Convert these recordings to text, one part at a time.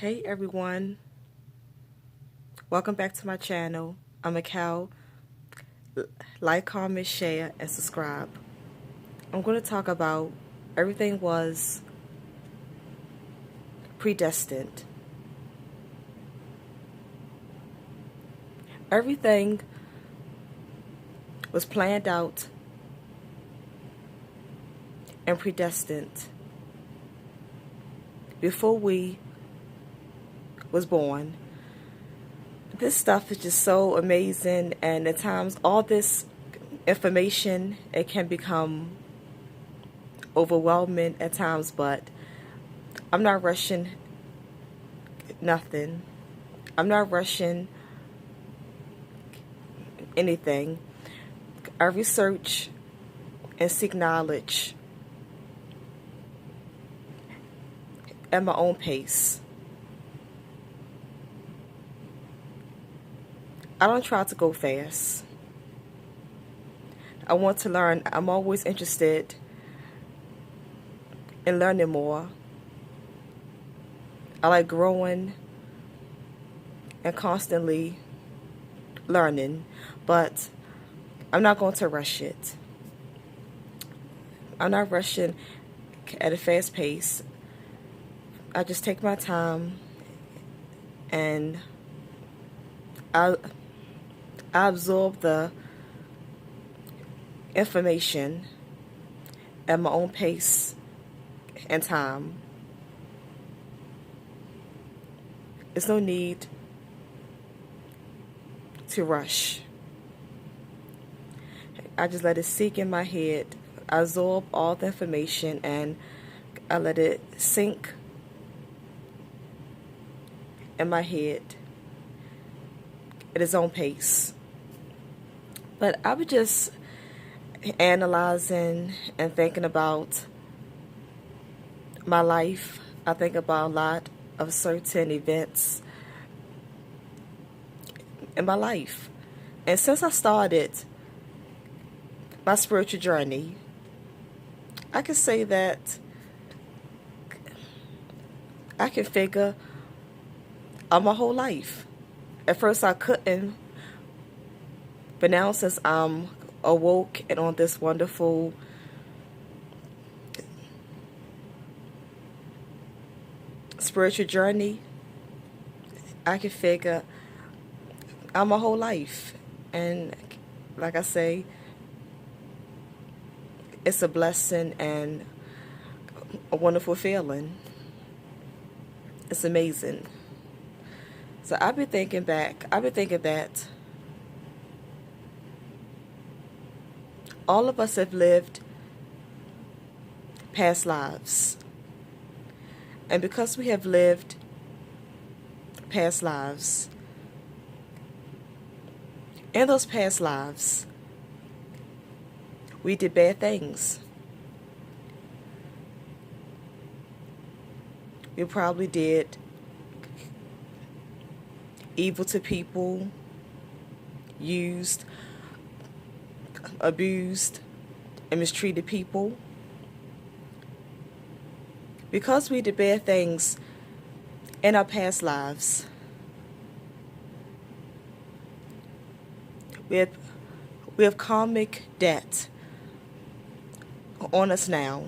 Hey everyone, welcome back to my channel. I'm a cow. Like, comment, share, and subscribe. I'm going to talk about everything was predestined. Everything was planned out and predestined before we was born. This stuff is just so amazing, and at times all this information, it can become overwhelming at times, but I'm not rushing nothing. I'm not rushing anything. I research and seek knowledge at my own pace. I don't try to go fast. I want to learn. I'm always interested in learning more. I like growing and constantly learning, but I'm not going to rush it. I'm not rushing at a fast pace. I just take my time, and I absorb the information at my own pace and time. There's no need to rush. I just let it sink in my head. I absorb all the information and I let it sink in my head at its own pace. But I was just analyzing and thinking about my life. I think about a lot of certain events in my life. And since I started my spiritual journey, I can say that I can figure out my whole life. At first I couldn't, but now since I'm awoke and on this wonderful spiritual journey, I can figure out my whole life. And like I say, it's a blessing and a wonderful feeling. It's amazing. So I've been thinking that all of us have lived past lives. And because we have lived past lives, in those past lives, we did bad things. We probably did evil to people, used, abused, and mistreated people. Because we did bad things in our past lives, we have karmic debt on us now.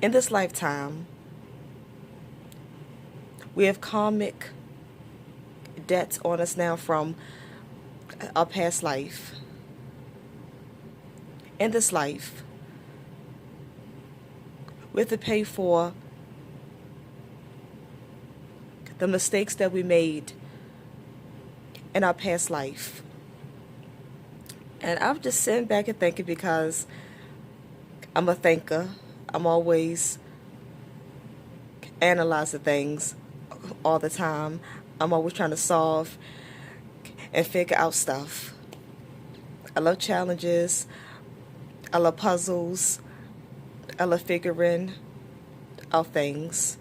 In this lifetime, we have karmic debt on us now from our past life. In this life, we have to pay for the mistakes that we made in our past life. And I'm just sitting back and thinking, because I'm a thinker. I'm always analyzing things all the time. I'm always trying to solve and figure out stuff. I love challenges. I love puzzles. I love figuring out things.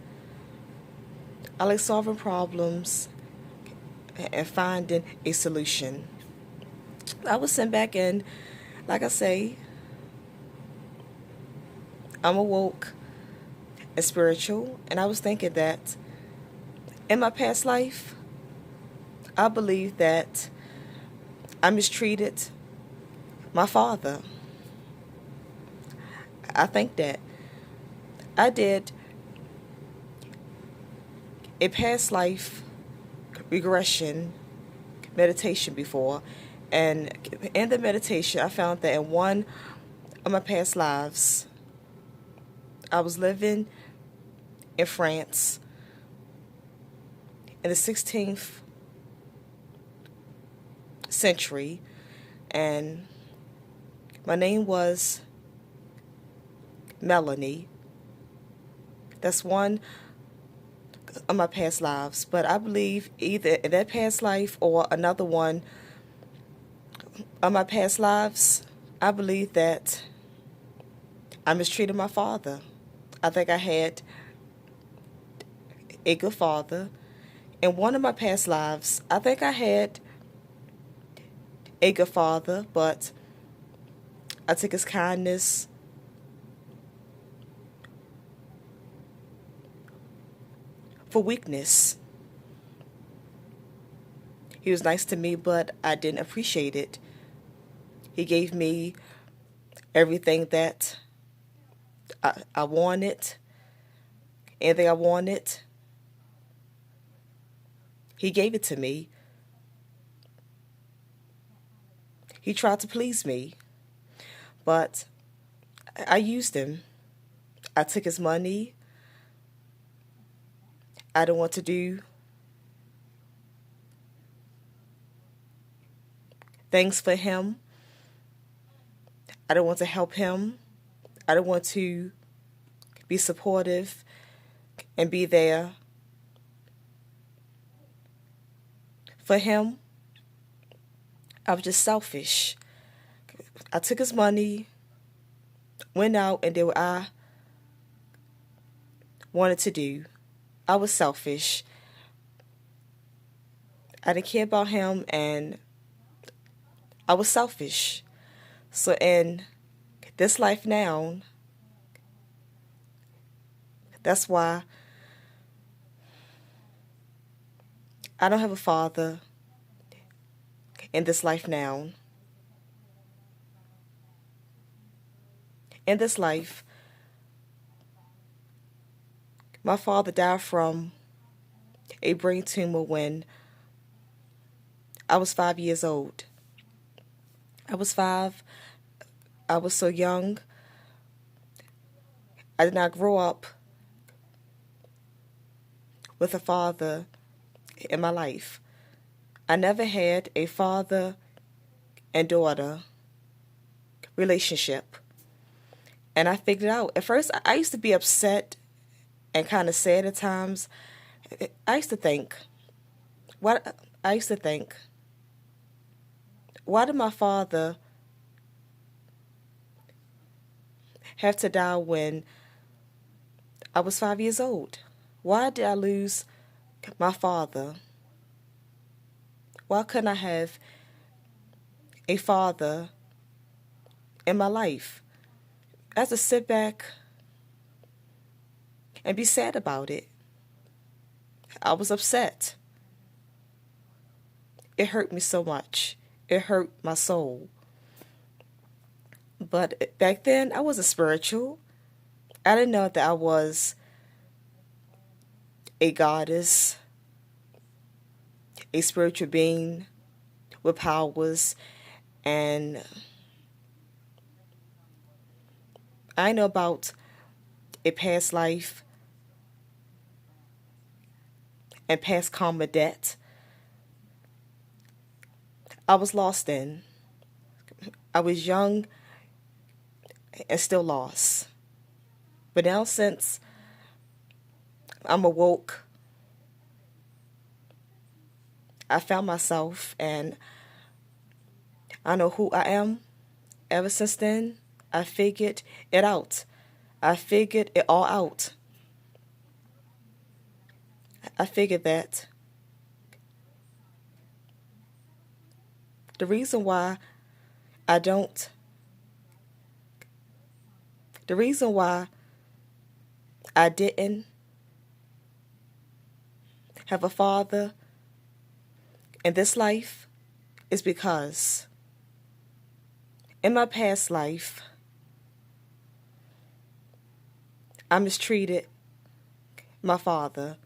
I like solving problems and finding a solution. I was sitting back and, like I say, I'm awoke and spiritual, and I was thinking that In my past life, I believe that I mistreated my father. I think that I did a past life regression meditation before, and in the meditation, I found that in one of my past lives, I was living in France in the 16th century, and my name was Melanie. That's one of my past lives, but I believe either in that past life or another one of my past lives, I believe that I mistreated my father. I think I had a good father. In one of my past lives, I think I had a good father, but I took his kindness for weakness. He was nice to me, but I didn't appreciate it. He gave me everything that I wanted, anything I wanted. He gave it to me. He tried to please me, but I used him. I took his money. I didn't want to do things for him. I didn't want to help him. I didn't want to be supportive and be there for him. I was just selfish. I took his money, went out, and did what I wanted to do. I was selfish. I didn't care about him, and I was selfish. So in this life now, that's why I don't have a father in this life now. In this life, my father died from a brain tumor when I was 5 years old. I was 5. I was so young. I did not grow up with a father in my life. I never had a father and daughter relationship. And I figured out, at first I used to be upset and kind of sad at times. I used to think, what I used to think, why did my father have to die when I was 5 years old? Why did I lose my father? Why couldn't I have a father in my life? I had to sit back and be sad about it. I was upset. It hurt me so much. It hurt my soul. But back then, I wasn't spiritual. I didn't know that I was a goddess, a spiritual being with powers, and I know about a past life and past karma debt. I was lost in. I was young and still lost. But now since I'm awoke, I found myself and I know who I am. Ever since then, I figured it out. I figured it all out. I figured that the reason why I don't, the reason why I didn't have a father in this life is because in my past life, I mistreated my father.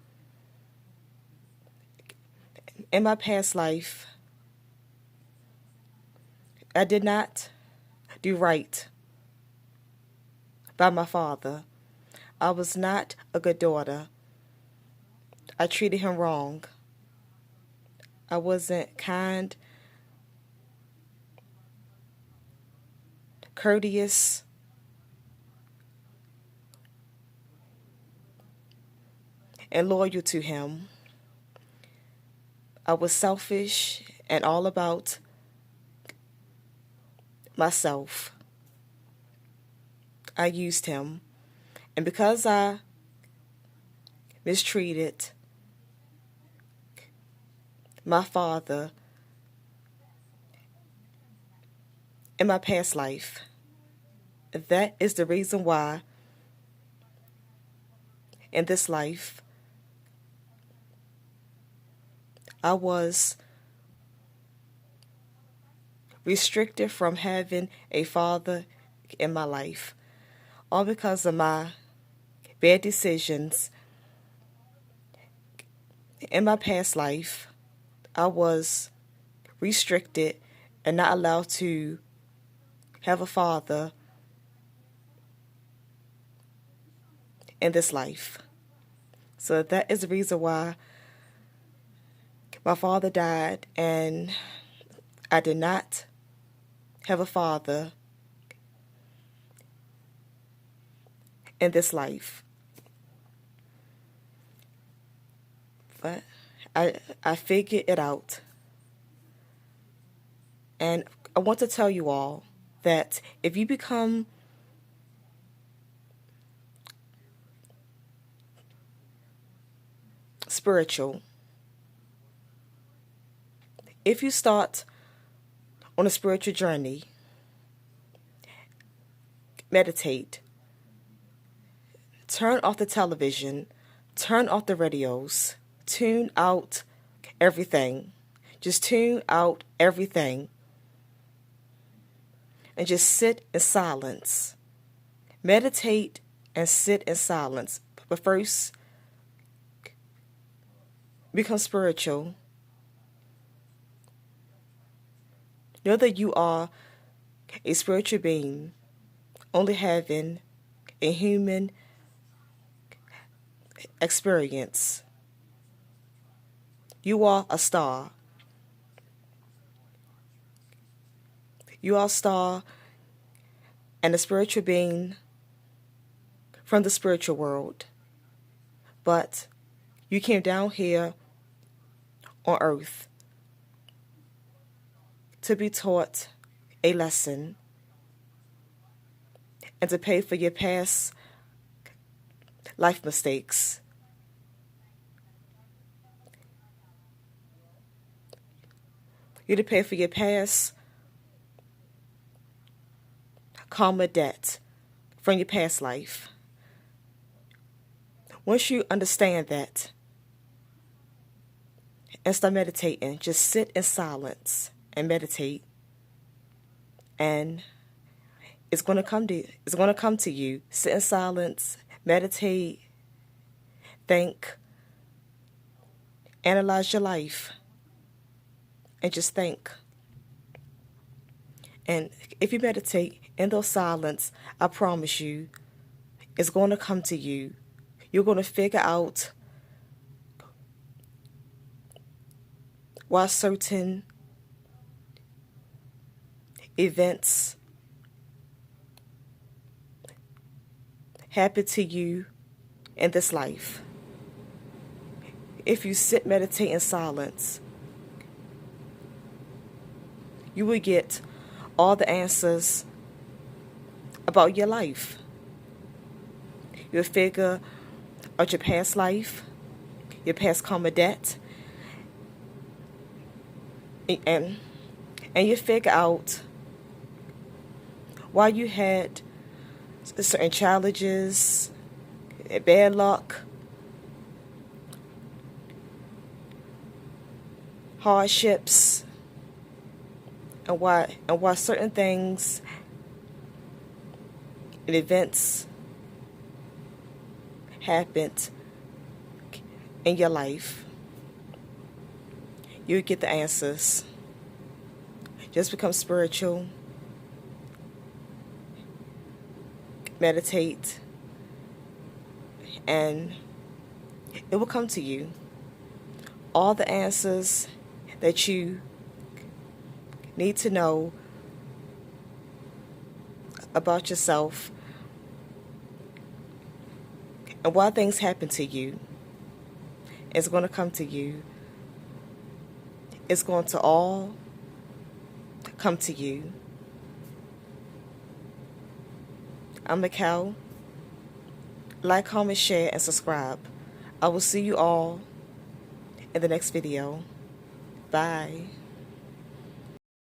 In my past life, I did not do right by my father. I was not a good daughter. I treated him wrong. I wasn't kind, courteous, and loyal to him. I was selfish and all about myself. I used him. And because I mistreated my father in my past life, that is the reason why in this life I was restricted from having a father in my life, all because of my bad decisions. In my past life, I was restricted and not allowed to have a father in this life. So that is the reason why my father died and I did not have a father in this life. But I figured it out. And I want to tell you all that if you become spiritual, if you start on a spiritual journey, meditate, turn off the television, turn off the radios, tune out everything. Just tune out everything and just sit in silence. Meditate and sit in silence. But first, become spiritual. Know that you are a spiritual being, only having a human experience. You are a star. You are a star and a spiritual being from the spiritual world. But you came down here on earth to be taught a lesson and to pay for your past life mistakes. You're to pay for your past karma debt from your past life. Once you understand that and start meditating, just sit in silence and meditate, and it's going to come to you. Sit in silence, meditate, think, analyze your life, and just think. And if you meditate in those silence, I promise you, it's going to come to you. You're going to figure out why certain events happen to you in this life. If you sit, meditate in silence, you will get all the answers about your life. You'll figure out your past life, your past karma debt, and you figure out why you had certain challenges, bad luck, hardships, and why certain things and events happened in your life, you get the answers. Just become spiritual, meditate, and it will come to you. All the answers that you need to know about yourself and why things happen to you is going to come to you. It's going to all come to you. I'm Mikkel. Like, comment, share, and subscribe. I will see you all in the next video. Bye.